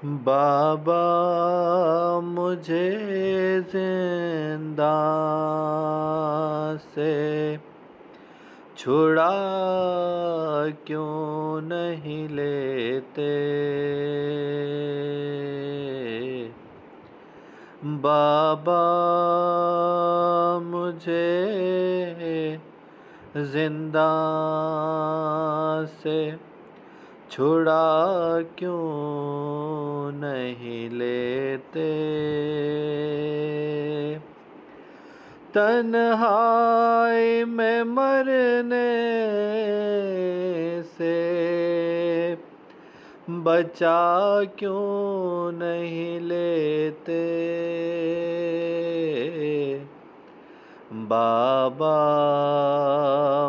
बाबा मुझे जिंदा से छुड़ा क्यों नहीं लेते। बाबा मुझे जिंदा से छुड़ा क्यों नहीं लेते। तन्हाई में मरने से बचा क्यों नहीं लेते। बाबा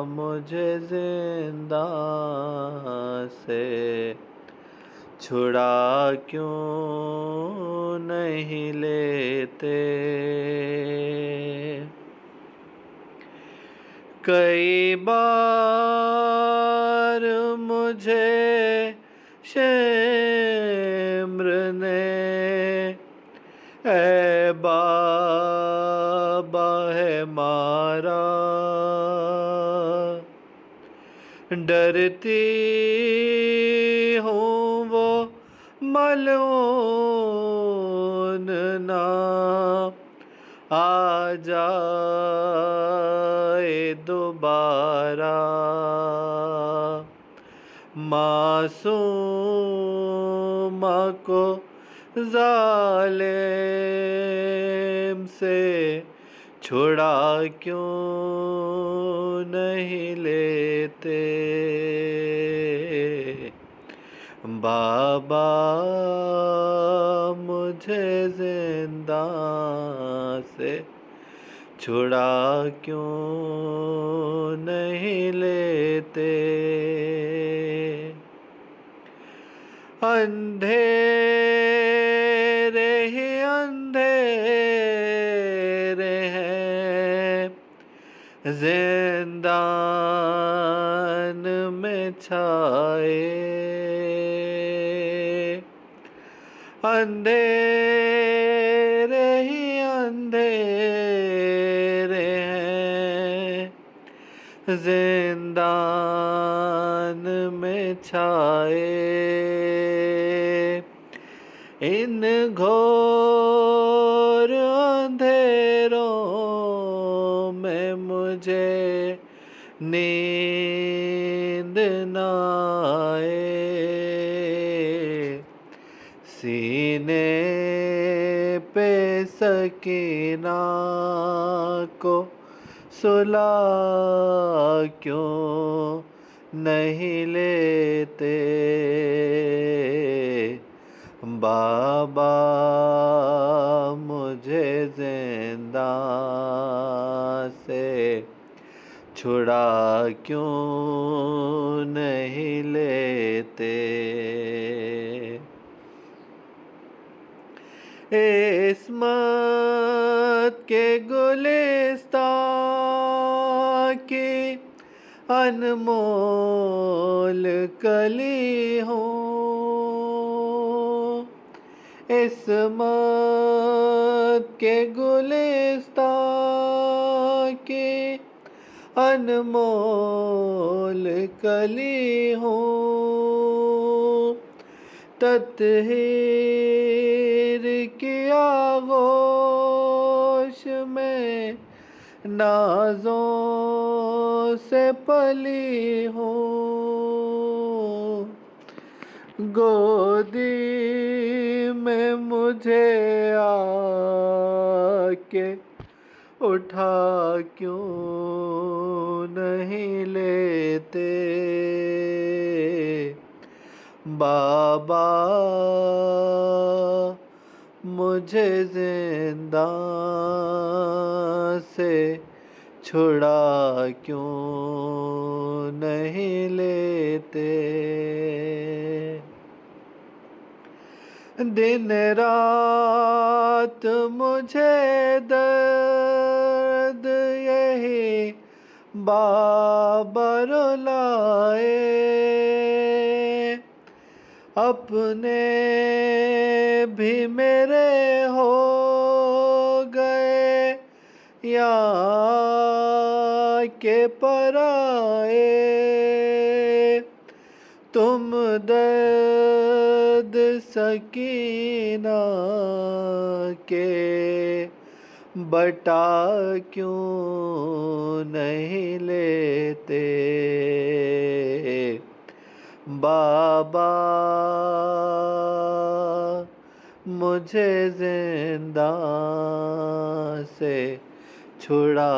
मुझे जिंदा से छुड़ा क्यों नहीं लेते। कई बार मुझे शिम्र ने ऐ बाबा है मारा। डरती हूँ वो मलून ना आ जाए दोबारा। मासूमा को जालिम से छुड़ा क्यों नहीं लेते। बाबा मुझे जिंदा से छुड़ा क्यों नहीं लेते। अंधेरे ही अंधेरे हैं जिंदान में छाए। अंधेरे ही अंधेरे हैं जिंदान में छाए। इन घोर अंधेरों में मुझे नींद न आए। सीने पे सकीना को सुला क्यों नहीं लेते। बाबा मुझे जिंदा से छुड़ा क्यों नहीं लेते। इस्मत के गुलिस्तां की अनमोल कली हूँ। इस्मत के गुलिस्तां की अनमोल कली हूँ। तत्हीर की आगोश में नाज़ों से पली हूँ। गोदी में मुझे आके उठा क्यों नहीं लेते। बाबा मुझे जिंदा से छुड़ा क्यों नहीं लेते। दिन रात मुझे दर्द यही बाबा रुलाए। अपने भी मेरे हो गए, यहाँ के पराए। तुम दर्द सकीना के बटा क्यों नहीं लेते। बाबा मुझे जिंदा से छुड़ा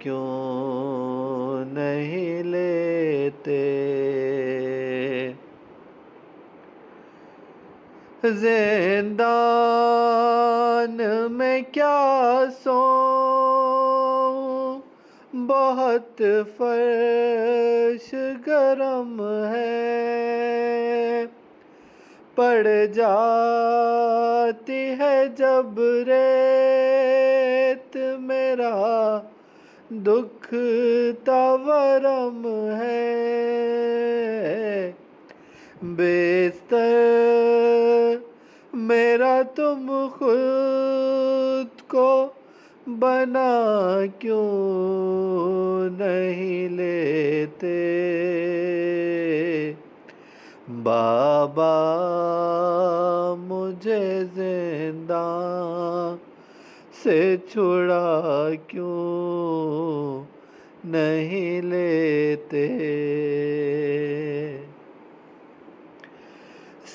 क्यों नहीं लेते। जिंदान में क्या सोऊं, बहुत फर्श गरम है। पड़ जाती है जब रेत, मेरा दुख तवरम है। बेस्तर मेरा तुम खुद को बना क्यों नहीं लेते। बाबा मुझे जिंदा से छुड़ा क्यों नहीं लेते।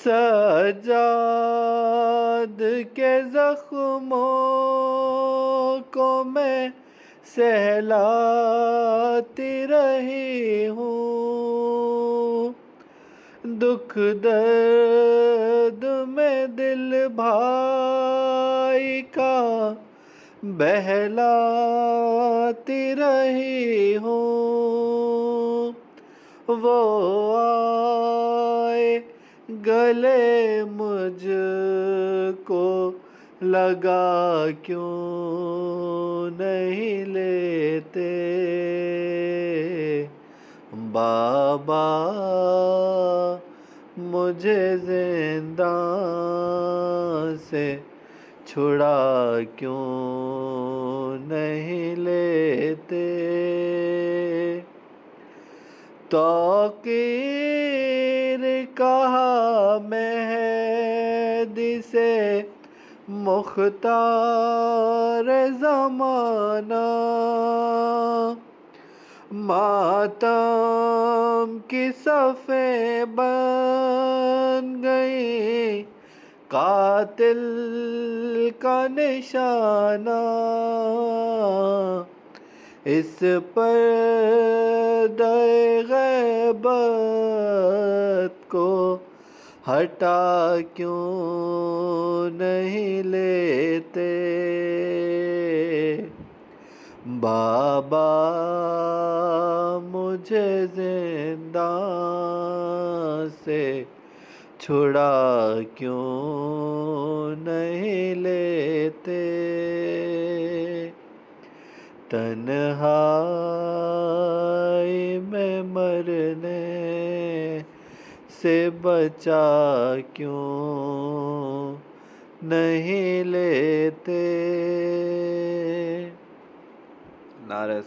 सजाद के जख्मों को मैं सहलाती रही हूँ। दुख दर्द में दिल भाई का बहलाती रही हूँ। वो आए गले मुझको लगा क्यों नहीं लेते। बाबा मुझे जिंदा से छुड़ा क्यों नहीं लेते। तौकीर कहा मेहदी से मुख्तार ज़माना। मातम की सफ़ें बन गई, कातिल का निशाना। इस पर्दे ग़ैबत को हटा क्यों नहीं लेते। बाबा मुझे जिंदा से छुड़ा क्यों नहीं लेते। तन्हाई में मरने से बचा क्यों नहीं लेते। नारे